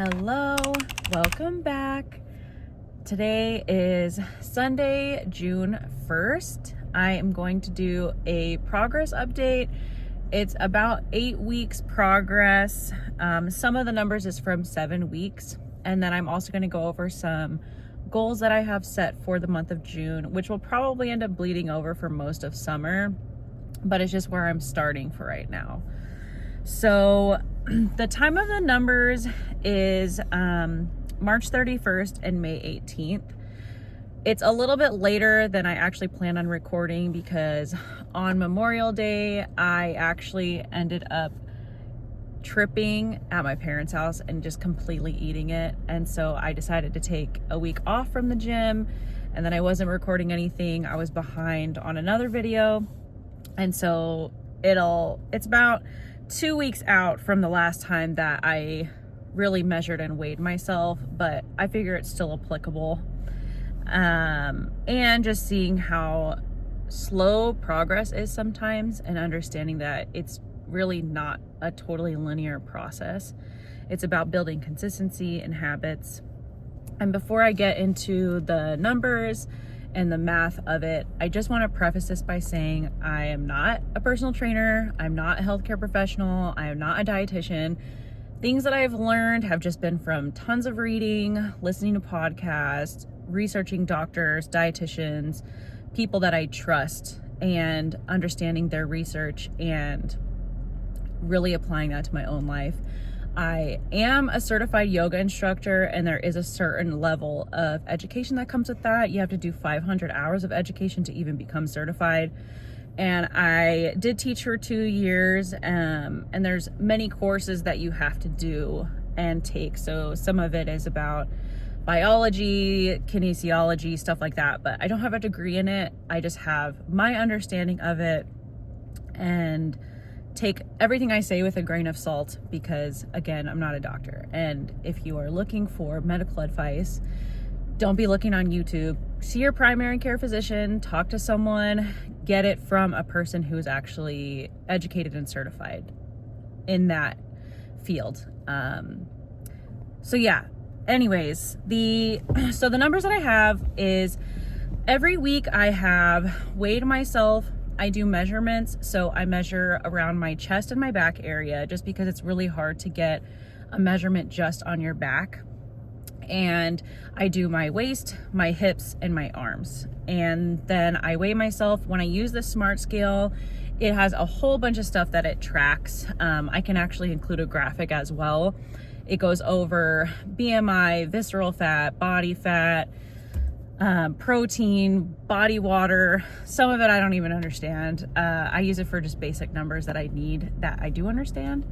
Hello, welcome back. Today is Sunday, June 1st. I am going to do a progress update. It's about 8 weeks progress. Some of the numbers is from 7 weeks. And then I'm also going to go over some goals that I have set for the month of June, which will probably end up bleeding over for most of summer, but it's just where I'm starting for right now. So the time of the numbers is March 31st and May 18th. It's a little bit later than I actually planned on recording because on Memorial Day, I actually ended up tripping at my parents' house and just completely eating it. And so I decided to take a week off from the gym, and then I wasn't recording anything. I was behind on another video. And so it's about 2 weeks out from the last time that I really measured and weighed myself, but I figure it's still applicable. And just seeing how slow progress is sometimes, and understanding that it's really not a totally linear process. It's about building consistency and habits. And before I get into the numbers and the math of it, I just want to preface this by saying I am not a personal trainer. I'm not a healthcare professional. I am not a dietitian. Things that I've learned have just been from tons of reading, listening to podcasts, researching doctors, dietitians, people that I trust, and understanding their research and really applying that to my own life. I am a certified yoga instructor, and there is a certain level of education that comes with that. You have to do 500 hours of education to even become certified. And I did teach for 2 years, and there's many courses that you have to do and take. So some of it is about biology, kinesiology, stuff like that, but I don't have a degree in it. I just have my understanding of it, and take everything I say with a grain of salt because, again, I'm not a doctor. And if you are looking for medical advice, don't be looking on YouTube. See your primary care physician, talk to someone, get it from a person who is actually educated and certified in that field. So yeah, anyways, so the numbers that I have is every week I have weighed myself. I do measurements, so I measure around my chest and my back area just because it's really hard to get a measurement just on your back. And I do my waist, my hips, and my arms. And then I weigh myself. When I use the Smart Scale, it has a whole bunch of stuff that it tracks. I can actually include a graphic as well. It goes over BMI, visceral fat, body fat, protein, body water. Some of it I don't even understand. I use it for just basic numbers that I need that I do understand.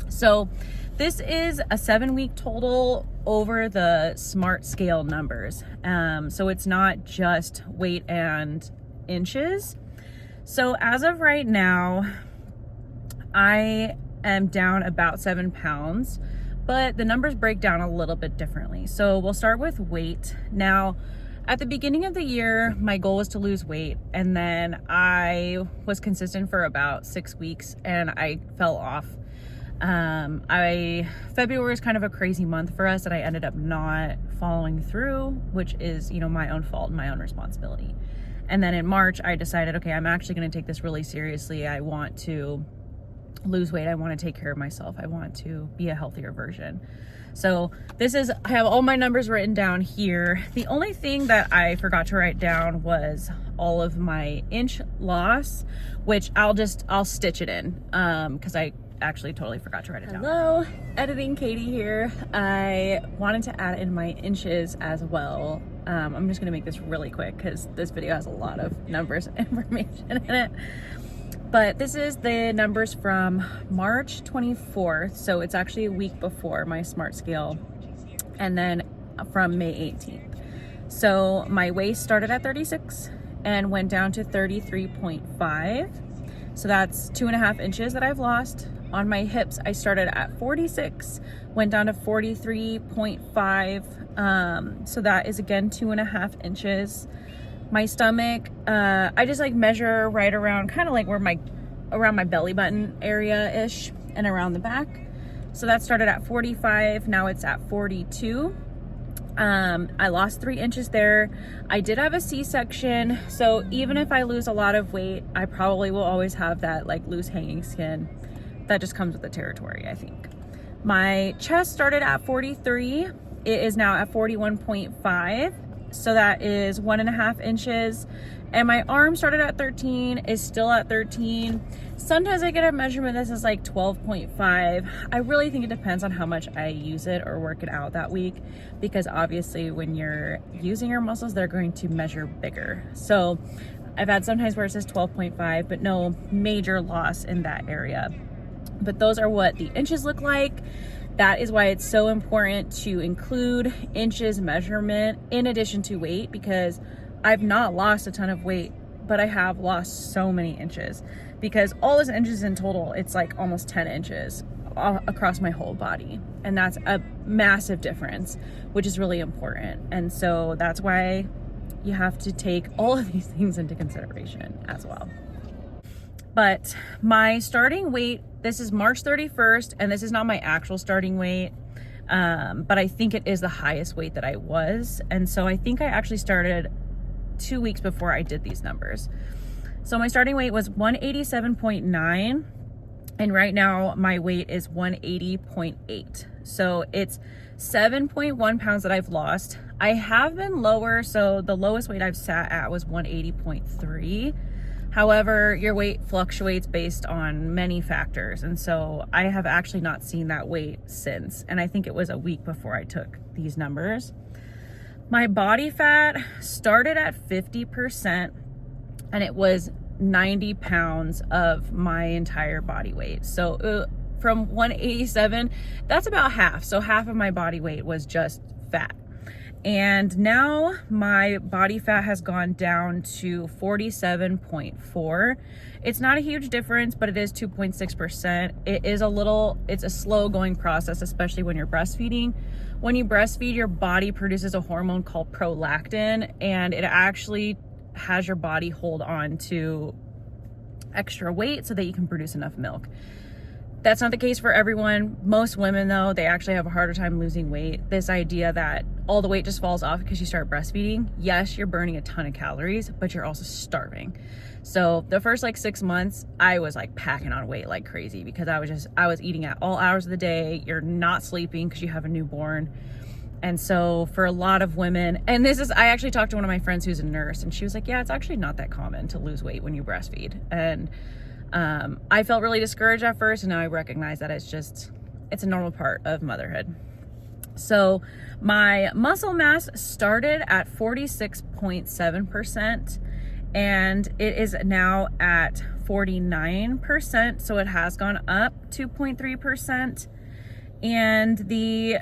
So this is a 7-week total over the Smart Scale numbers. So it's not just weight and inches. So as of right now, I am down about 7 pounds, but the numbers break down a little bit differently. So we'll start with weight. Now, at the beginning of the year, my goal was to lose weight, and then I was consistent for about 6 weeks and I fell off. February is kind of a crazy month for us, and I ended up not following through, which is, my own fault and my own responsibility. And then in March, I decided, okay, I'm actually going to take this really seriously. I want to lose weight. I want to take care of myself. I want to be a healthier version. So I have all my numbers written down here. The only thing that I forgot to write down was all of my inch loss, which I'll stitch it in, because I actually totally forgot to write it down. Hello, editing Katie here. I wanted to add in my inches as well. I'm just gonna make this really quick because this video has a lot of numbers and information in it. But this is the numbers from March 24th. So it's actually a week before my Smart Scale. And then from May 18th. So my waist started at 36 and went down to 33.5. So that's 2.5 inches that I've lost. On my hips, I started at 46, went down to 43.5. So that is again 2.5 inches. My stomach, I just measure right around kind of like around my belly button area ish and around the back. So that started at 45, now it's at 42. I lost 3 inches there. I did have a C-section, so even if I lose a lot of weight, I probably will always have that like loose hanging skin. That just comes with the territory, I think. My chest started at 43. It is now at 41.5. So that is 1.5 inches. And my arm started at 13, is still at 13. Sometimes I get a measurement that says like 12.5. I really think it depends on how much I use it or work it out that week, because obviously when you're using your muscles, they're going to measure bigger. So I've had sometimes where it says 12.5, but no major loss in that area. But those are what the inches look like. That is why it's so important to include inches measurement in addition to weight, because I've not lost a ton of weight, but I have lost so many inches, because all those inches in total, it's like almost 10 inches across my whole body. And that's a massive difference, which is really important. And so that's why you have to take all of these things into consideration as well. But my starting weight, this is March 31st, and this is not my actual starting weight, but I think it is the highest weight that I was. And so I think I actually started 2 weeks before I did these numbers. So my starting weight was 187.9, and right now my weight is 180.8. So it's 7.1 pounds that I've lost. I have been lower, so the lowest weight I've sat at was 180.3. However, your weight fluctuates based on many factors. And so I have actually not seen that weight since. And I think it was a week before I took these numbers. My body fat started at 50%, and it was 90 pounds of my entire body weight. So from 187, that's about half. So half of my body weight was just fat. And now my body fat has gone down to 47.4. It's not a huge difference, but it is 2.6%. It's a slow going process, especially when you're breastfeeding. When you breastfeed, your body produces a hormone called prolactin, and it actually has your body hold on to extra weight so that you can produce enough milk. That's not the case for everyone. Most women, though, they actually have a harder time losing weight. This idea that all the weight just falls off because you start breastfeeding. Yes, you're burning a ton of calories, but you're also starving. So the first like 6 months, I was like packing on weight like crazy, because I was eating at all hours of the day. You're not sleeping because you have a newborn. And so for a lot of women, and I actually talked to one of my friends who's a nurse, and she was like, yeah, it's actually not that common to lose weight when you breastfeed. And I felt really discouraged at first, and now I recognize that it's a normal part of motherhood. So my muscle mass started at 46.7%, and it is now at 49%. So it has gone up 2.3%. And the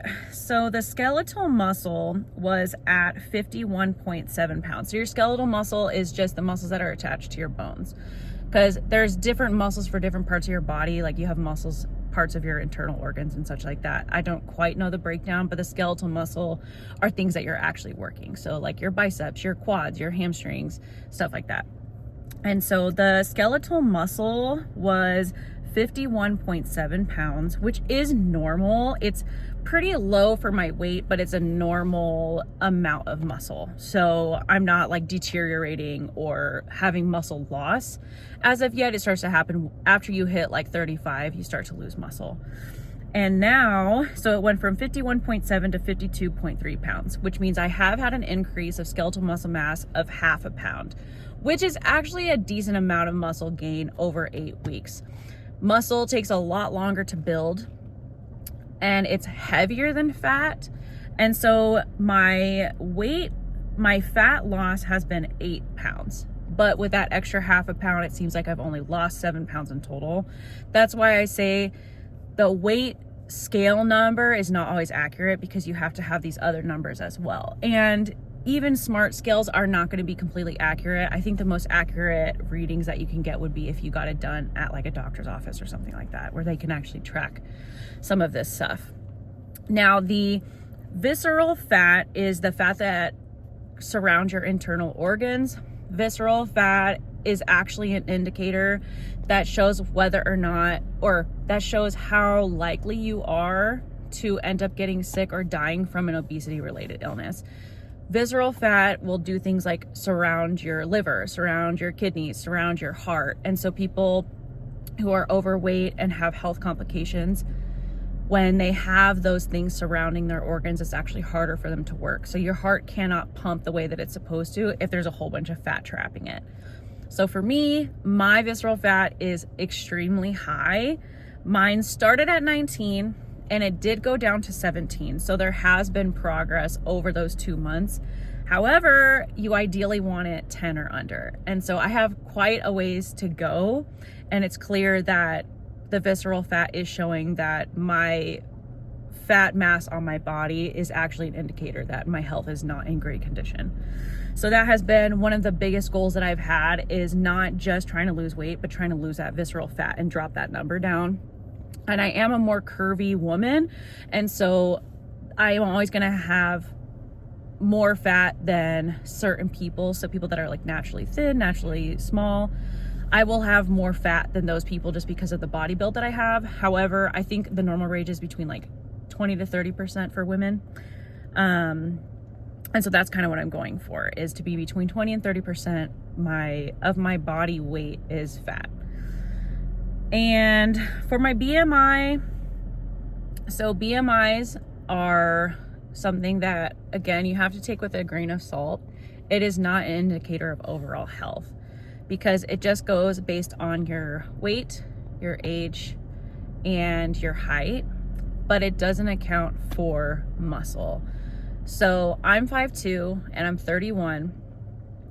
skeletal muscle was at 51.7 pounds. So your skeletal muscle is just the muscles that are attached to your bones, because there's different muscles for different parts of your body. Like you have muscles, parts of your internal organs and such like that. I don't quite know the breakdown, but the skeletal muscle are things that you're actually working. So like your biceps, your quads, your hamstrings, stuff like that. And so the skeletal muscle was 51.7 pounds, which is normal. It's pretty low for my weight, but it's a normal amount of muscle. So I'm not like deteriorating or having muscle loss as of yet. It starts to happen after you hit like 35, you start to lose muscle. And now, so it went from 51.7 to 52.3 pounds, which means I have had an increase of skeletal muscle mass of 0.5 pound, which is actually a decent amount of muscle gain over 8 weeks. Muscle takes a lot longer to build, and it's heavier than fat. And so my fat loss has been 8 pounds. But with that extra 0.5 pound, it seems like I've only lost 7 pounds in total. That's why I say the weight scale number is not always accurate, because you have to have these other numbers as well. And even smart scales are not going to be completely accurate. I think the most accurate readings that you can get would be if you got it done at like a doctor's office or something like that, where they can actually track some of this stuff. Now, the visceral fat is the fat that surrounds your internal organs. Visceral fat is actually an indicator that shows whether or not, or that shows how likely you are to end up getting sick or dying from an obesity related illness. Visceral fat will do things like surround your liver, surround your kidneys, surround your heart. And so people who are overweight and have health complications, when they have those things surrounding their organs, it's actually harder for them to work. So your heart cannot pump the way that it's supposed to if there's a whole bunch of fat trapping it. So for me, my visceral fat is extremely high. Mine started at 19 and it did go down to 17. So there has been progress over those 2 months. However, you ideally want it 10 or under. And so I have quite a ways to go. And it's clear that the visceral fat is showing that my fat mass on my body is actually an indicator that my health is not in great condition. So that has been one of the biggest goals that I've had, is not just trying to lose weight, but trying to lose that visceral fat and drop that number down. And I am a more curvy woman. And so I am always going to have more fat than certain people. So people that are like naturally thin, naturally small, I will have more fat than those people just because of the body build that I have. However, I think the normal range is between like 20 to 30% for women. And so that's kind of what I'm going for, is to be between 20 and 30% of my body weight is fat. And for my BMI, so BMIs are something that, again, you have to take with a grain of salt. It is not an indicator of overall health, because it just goes based on your weight, your age, and your height, but it doesn't account for muscle. So I'm 5'2" and I'm 31.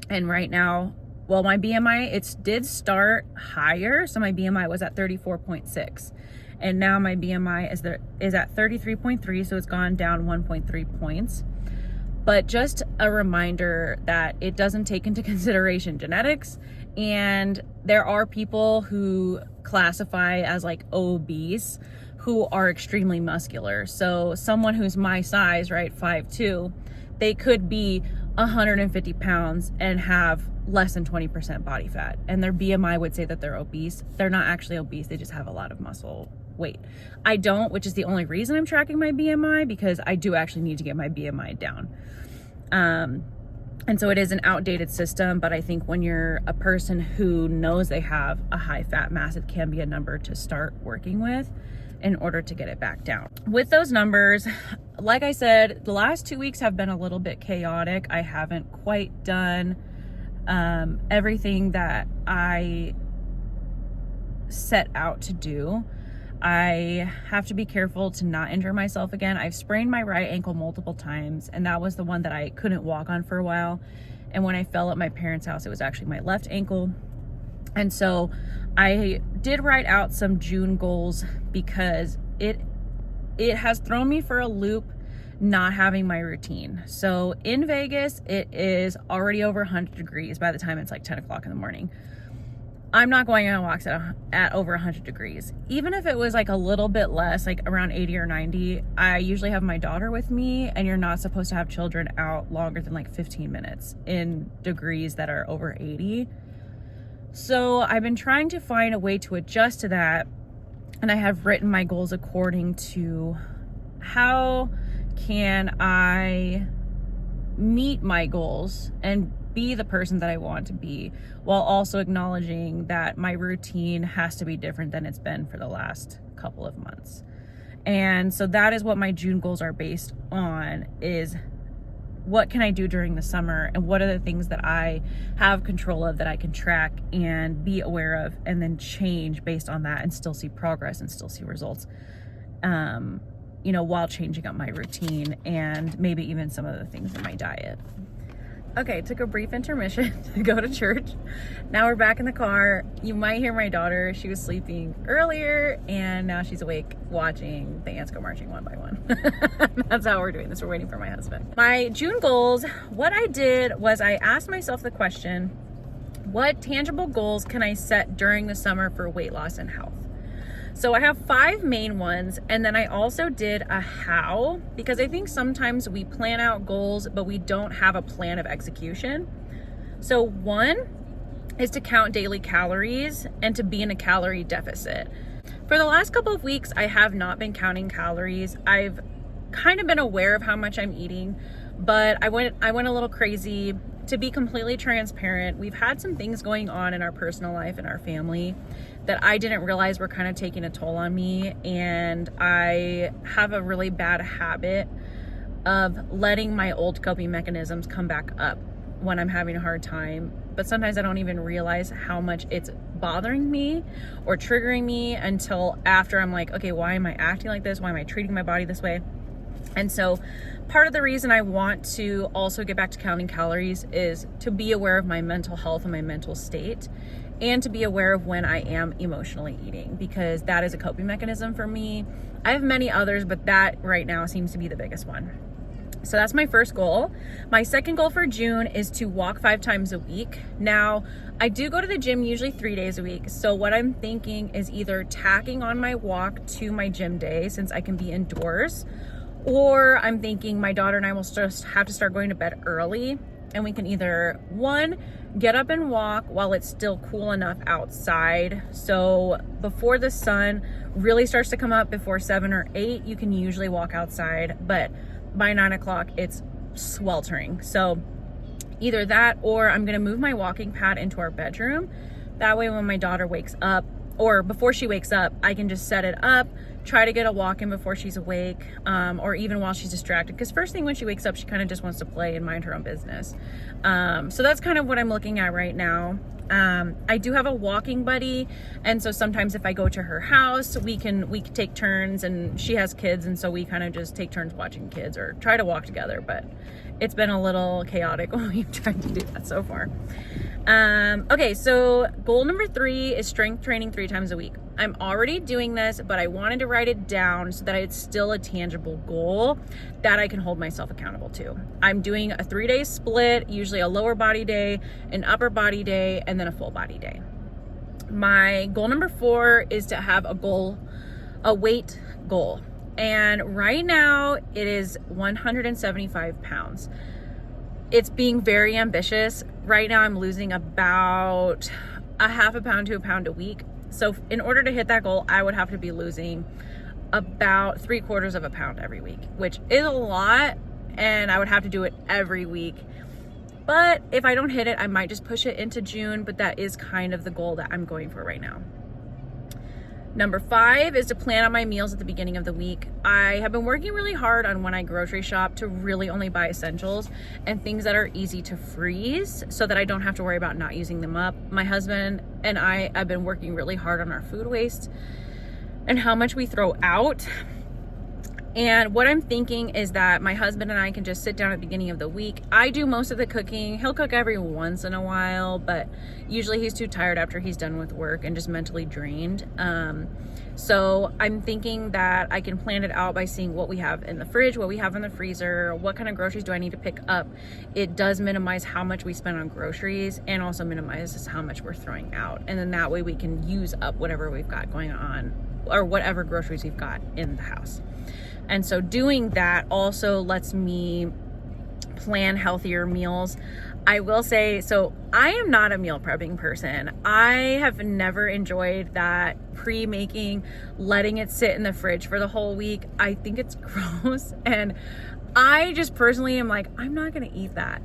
And right now, well, my BMI, it did start higher. So my BMI was at 34.6. And now my BMI is at 33.3. So it's gone down 1.3 points. But just a reminder that it doesn't take into consideration genetics. And there are people who classify as like obese who are extremely muscular. So someone who's my size, right, 5'2", they could be 150 pounds and have less than 20% body fat. And their BMI would say that they're obese. They're not actually obese. They just have a lot of muscle weight. I don't, which is the only reason I'm tracking my BMI, because I do actually need to get my BMI down. And so it is an outdated system, but I think when you're a person who knows they have a high fat mass, it can be a number to start working with in order to get it back down. With those numbers, like I said, the last 2 weeks have been a little bit chaotic. I haven't quite done everything that I set out to do. I have to be careful to not injure myself again. I've sprained my right ankle multiple times, and that was the one that I couldn't walk on for a while. And when I fell at my parents' house, it was actually my left ankle. And so I did write out some June goals, because it has thrown me for a loop not having my routine. So in Vegas, it is already over 100 degrees by the time it's like 10 o'clock in the morning. I'm not going on walks at over 100 degrees. Even if it was like a little bit less, like around 80 or 90, I usually have my daughter with me, and you're not supposed to have children out longer than like 15 minutes in degrees that are over 80. So I've been trying to find a way to adjust to that. And I have written my goals according to how can I meet my goals and be the person that I want to be, while also acknowledging that my routine has to be different than it's been for the last couple of months. And so that is what my June goals are based on, is what can I do during the summer, and what are the things that I have control of that I can track and be aware of, and then change based on that and still see progress and still see results, while changing up my routine and maybe even some of the things in my diet. Okay, took a brief intermission to go to church. Now we're back in the car. You might hear my daughter. She was sleeping earlier, and now she's awake watching the ants go marching one by one. That's how we're doing this. We're waiting for my husband. My June goals, what I did was I asked myself the question, what tangible goals can I set during the summer for weight loss and health? So I have 5 main ones, and then I also did a how, because I think sometimes we plan out goals, but we don't have a plan of execution. So 1 is to count daily calories and to be in a calorie deficit. For the last couple of weeks, I have not been counting calories. I've kind of been aware of how much I'm eating, but I went a little crazy. To be completely transparent, we've had some things going on in our personal life and our family that I didn't realize were kind of taking a toll on me, and I have a really bad habit of letting my old coping mechanisms come back up when I'm having a hard time. But sometimes I don't even realize how much it's bothering me or triggering me until after I'm like, okay, why am I acting like this? Why am I treating my body this way? And so part of the reason I want to also get back to counting calories is to be aware of my mental health and my mental state, and to be aware of when I am emotionally eating, because that is a coping mechanism for me. I have many others, but that right now seems to be the biggest one. So that's my first goal. My second goal for June is to walk 5 times a week. Now, I do go to the gym usually 3 days a week. So what I'm thinking is either tacking on my walk to my gym day, since I can be indoors, or I'm thinking my daughter and I will just have to start going to bed early, and we can either, one, get up and walk while it's still cool enough outside. So before the sun really starts to come up, before 7 or 8, you can usually walk outside, but by 9 o'clock, it's sweltering. So either that, or I'm gonna move my walking pad into our bedroom. That way when my daughter wakes up, or before she wakes up, I can just set it up, try to get a walk in before she's awake, or even while she's distracted. Because first thing when she wakes up, she kind of just wants to play and mind her own business. So that's kind of what I'm looking at right now. I do have a walking buddy, and so sometimes if I go to her house, we can take turns, and she has kids, and so we kind of just take turns watching kids or try to walk together. But it's been a little chaotic when we've tried to do that so far. Okay, so goal number 3 is strength training 3 times a week. I'm already doing this, but I wanted to write it down so that it's still a tangible goal that I can hold myself accountable to. I'm doing a 3-day split, usually a lower body day, an upper body day, and then a full body day. My goal number 4 is to have a weight goal. And right now it is 175 pounds. It's being very ambitious. Right now I'm losing about a half a pound to a pound a week. So in order to hit that goal, I would have to be losing about 3/4 of a pound every week, which is a lot, and I would have to do it every week. But if I don't hit it, I might just push it into June, but that is kind of the goal that I'm going for right now. Number 5 is to plan out my meals at the beginning of the week. I have been working really hard on when I grocery shop to really only buy essentials and things that are easy to freeze so that I don't have to worry about not using them up. My husband and I have been working really hard on our food waste and how much we throw out. And what I'm thinking is that my husband and I can just sit down at the beginning of the week. I do most of the cooking. He'll cook every once in a while, but usually he's too tired after he's done with work and just mentally drained. So I'm thinking that I can plan it out by seeing what we have in the fridge, what we have in the freezer, what kind of groceries do I need to pick up. It does minimize how much we spend on groceries, and also minimizes how much we're throwing out. And then that way we can use up whatever we've got going on, or whatever groceries we've got in the house. And so doing that also lets me plan healthier meals. I will say, so I am not a meal prepping person. I have never enjoyed that pre-making, letting it sit in the fridge for the whole week. I think it's gross. And I just personally am like, I'm not gonna eat that.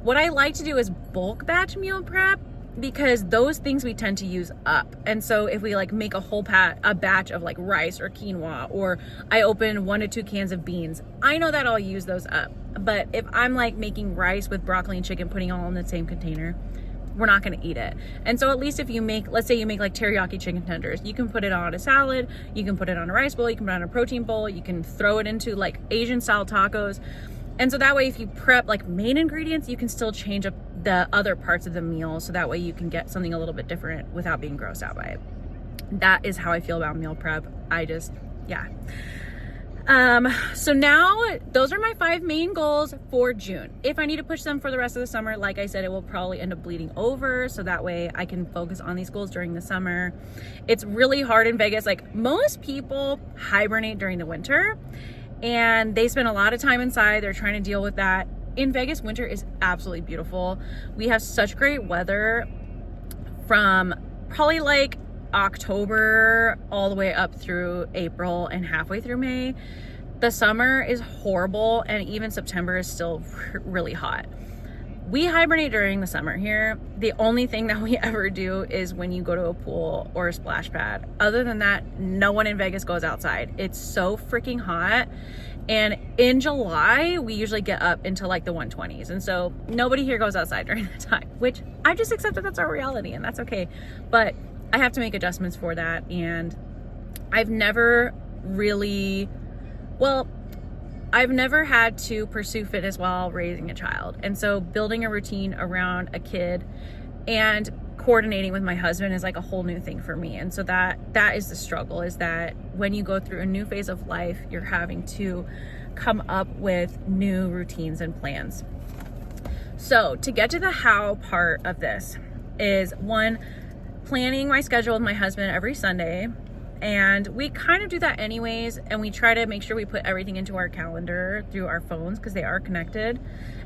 What I like to do is bulk batch meal prep, because those things we tend to use up. And so if we like make a batch of like rice or quinoa, or I open 1 to 2 cans of beans, I know that I'll use those up. But if I'm like making rice with broccoli and chicken, putting all in the same container, we're not gonna eat it. And so at least if you make, let's say you make like teriyaki chicken tenders, you can put it on a salad, you can put it on a rice bowl, you can put it on a protein bowl, you can throw it into like Asian style tacos. And so that way, if you prep like main ingredients, you can still change up the other parts of the meal. So that way you can get something a little bit different without being grossed out by it. That is how I feel about meal prep. Yeah. So now those are my 5 main goals for June. If I need to push them for the rest of the summer, like I said, it will probably end up bleeding over. So that way I can focus on these goals during the summer. It's really hard in Vegas. Like most people hibernate during the winter, and they spend a lot of time inside. They're trying to deal with that. In Vegas, winter is absolutely beautiful. We have such great weather. from probably like October all the way up through April and halfway through May. The summer is horrible, and even September is still really hot. We hibernate during the summer here. The only thing that we ever do is when you go to a pool or a splash pad. Other than that, no one in Vegas goes outside. It's so freaking hot. And in July, we usually get up into like the 120s. And so nobody here goes outside during that time, which I just accept that that's our reality, and that's okay. But I have to make adjustments for that. And I've never had to pursue fitness while raising a child. And so building a routine around a kid and coordinating with my husband is like a whole new thing for me. And so that is the struggle, is that when you go through a new phase of life, you're having to come up with new routines and plans. So to get to the how part of this is, one, planning my schedule with my husband every Sunday. And we kind of do that anyways, and we try to make sure we put everything into our calendar through our phones because they are connected.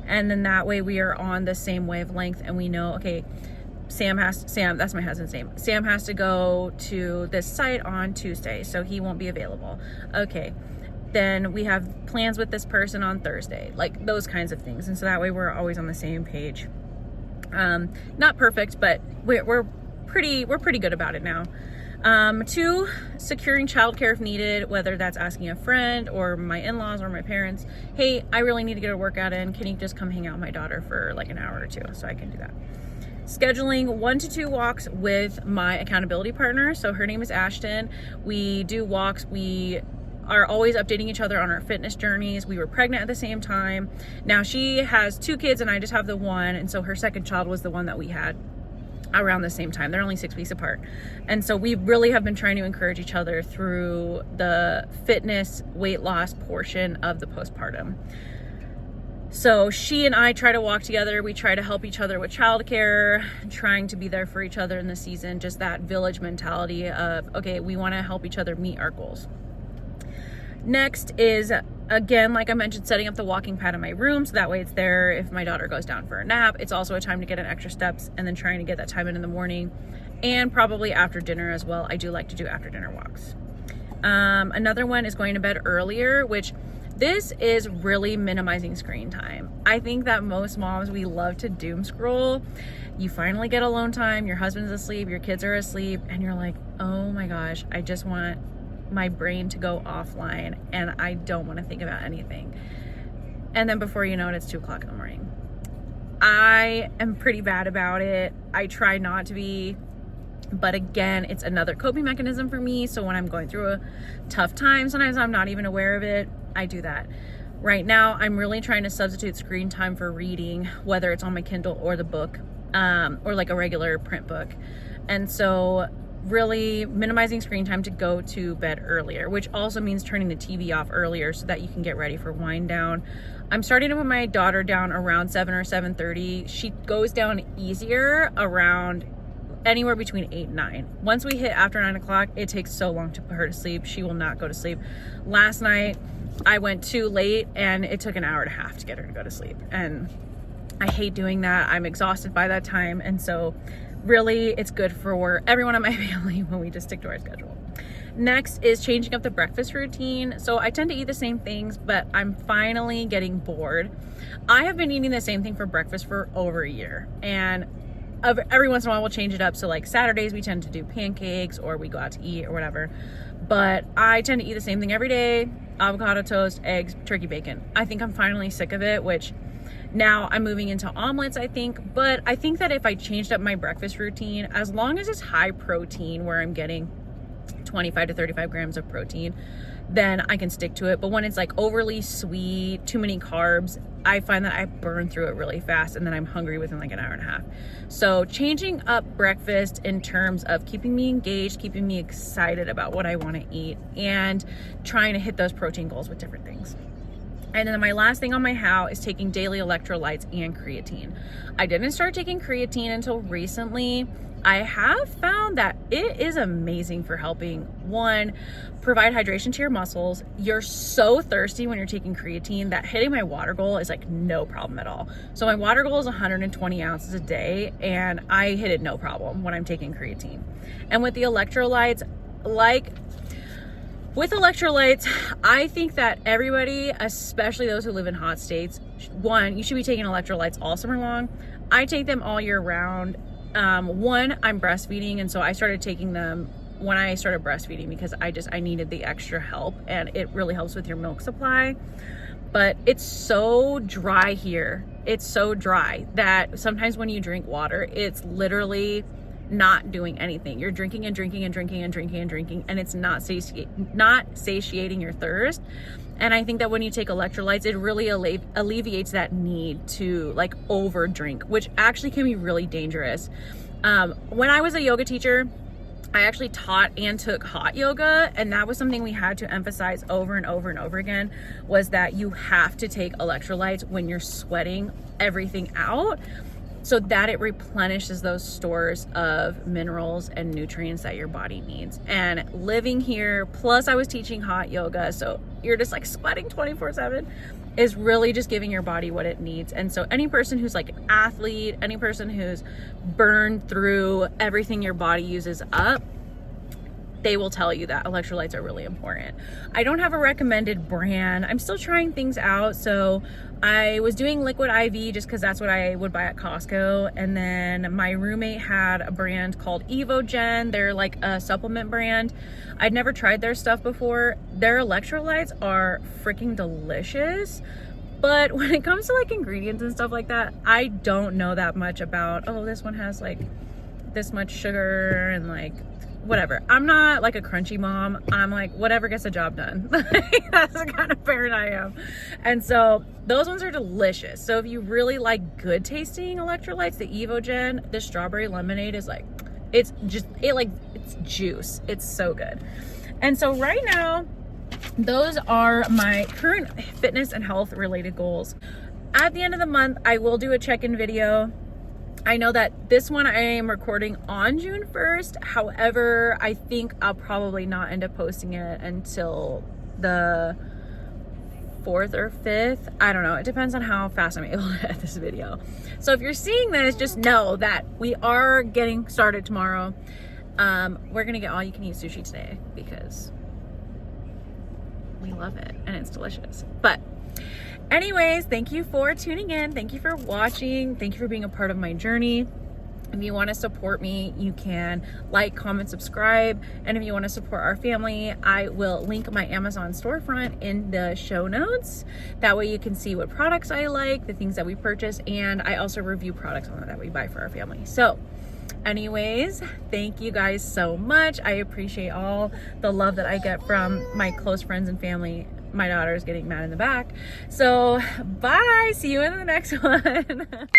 And then that way we are on the same wavelength, and we know, okay, Sam, that's my husband's name. Sam has to go to this site on Tuesday, so he won't be available. Okay, then we have plans with this person on Thursday, like those kinds of things. And so that way we're always on the same page. Not perfect, but we're pretty good about it now. 2, securing childcare if needed, whether that's asking a friend or my in-laws or my parents, hey, I really need to get a workout in. Can you just come hang out with my daughter for like an hour or two? So I can do that. Scheduling 1 to 2 walks with my accountability partner. So her name is Ashton. We do walks. We are always updating each other on our fitness journeys. We were pregnant at the same time. Now she has 2 kids and I just have the one. And so her second child was the one that we had around the same time. They're only 6 weeks apart. And so we really have been trying to encourage each other through the fitness weight loss portion of the postpartum. So she and I try to walk together. We try to help each other with childcare, trying to be there for each other in the season, just that village mentality of, okay, we want to help each other meet our goals. Next is, again, like I mentioned, setting up the walking pad in my room, so that way it's there if my daughter goes down for a nap. It's also a time to get in extra steps, and then trying to get that time in the morning, and probably after dinner as well. I do like to do after dinner walks. Another one is going to bed earlier, which this is really minimizing screen time. I think that most moms, we love to doom scroll. You finally get alone time, your husband's asleep, your kids are asleep, and you're like, oh my gosh, I just want my brain to go offline and I don't want to think about anything. And then before you know it, it's 2 o'clock in the morning. I am pretty bad about it. I try not to be, but again, it's another coping mechanism for me. So when I'm going through a tough time, sometimes I'm not even aware of it, I do that. Right now, I'm really trying to substitute screen time for reading, whether it's on my Kindle or the book, or like a regular print book. And so really minimizing screen time to go to bed earlier, which also means turning the TV off earlier so that you can get ready for wind down. I'm starting to put my daughter down around 7 or 7:30. She goes down easier around anywhere between 8 and 9. Once we hit after 9 o'clock, it takes so long to put her to sleep. She will not go to sleep. Last night, I went too late and it took an hour and a half to get her to go to sleep. And I hate doing that. I'm exhausted by that time. And so really, it's good for everyone in my family when we just stick to our schedule. Next is changing up the breakfast routine. So I tend to eat the same things, but I'm finally getting bored. I have been eating the same thing for breakfast for over a year. And every once in a while, we'll change it up. So like Saturdays, we tend to do pancakes or we go out to eat or whatever. But I tend to eat the same thing every day: avocado toast, eggs, turkey bacon. I think I'm finally sick of it, which now I'm moving into omelets, I think. But I think that if I changed up my breakfast routine, as long as it's high protein, where I'm getting 25 to 35 grams of protein, then I can stick to it. But when it's like overly sweet, too many carbs, I find that I burn through it really fast and then I'm hungry within like an hour and a half. So changing up breakfast in terms of keeping me engaged, keeping me excited about what I want to eat, and trying to hit those protein goals with different things. And then my last thing on my how is taking daily electrolytes and creatine. I didn't start taking creatine until recently. I have found that it is amazing for helping, one, provide hydration to your muscles. You're so thirsty when you're taking creatine that hitting my water goal is like no problem at all. So my water goal is 120 ounces a day, and I hit it no problem when I'm taking creatine. And with the electrolytes, I think that everybody, especially those who live in hot states, one, you should be taking electrolytes all summer long. I take them all year round. One, I'm breastfeeding, and so I started taking them when I started breastfeeding because I needed the extra help, and it really helps with your milk supply. But it's so dry here. It's so dry that sometimes when you drink water, it's literally not doing anything. You're drinking and drinking and drinking and drinking and drinking, and it's not satiating your thirst. And I think that when you take electrolytes, it really alleviates that need to like over drink, which actually can be really dangerous. When I was a yoga teacher, I actually taught and took hot yoga, and that was something we had to emphasize over and over and over again, was that you have to take electrolytes when you're sweating everything out, so that it replenishes those stores of minerals and nutrients that your body needs. And living here, plus I was teaching hot yoga, so you're just like sweating 24/7, is really just giving your body what it needs. And so any person who's like an athlete, any person who's burned through everything your body uses up, they will tell you that electrolytes are really important. I don't have a recommended brand. I'm still trying things out. So I was doing liquid IV just because that's what I would buy at Costco. And then my roommate had a brand called Evogen. They're like a supplement brand. I'd never tried their stuff before. Their electrolytes are freaking delicious. But when it comes to like ingredients and stuff like that, I don't know that much about, oh, this one has like this much sugar and like whatever. I'm not like a crunchy mom. I'm like, whatever gets the job done. That's the kind of parent I am. And so those ones are delicious. So if you really like good tasting electrolytes, the Evogen, the strawberry lemonade is like, it's juice. It's so good. And so right now, those are my current fitness and health related goals. At the end of the month, I will do a check-in video. I know that this one I am recording on June 1st. However, I think I'll probably not end up posting it until the 4th or 5th. I don't know. It depends on how fast I'm able to edit this video. So if you're seeing this, just know that we are getting started tomorrow. We're going to get all you can eat sushi today because we love it and it's delicious. But anyways, thank you for tuning in. Thank you for watching. Thank you for being a part of my journey. If you want to support me, you can like, comment, subscribe. And if you want to support our family, I will link my Amazon storefront in the show notes. That way you can see what products I like, the things that we purchase, and I also review products on that we buy for our family. So anyways, thank you guys so much. I appreciate all the love that I get from my close friends and family. My daughter's getting mad in the back. So bye. See you in the next one.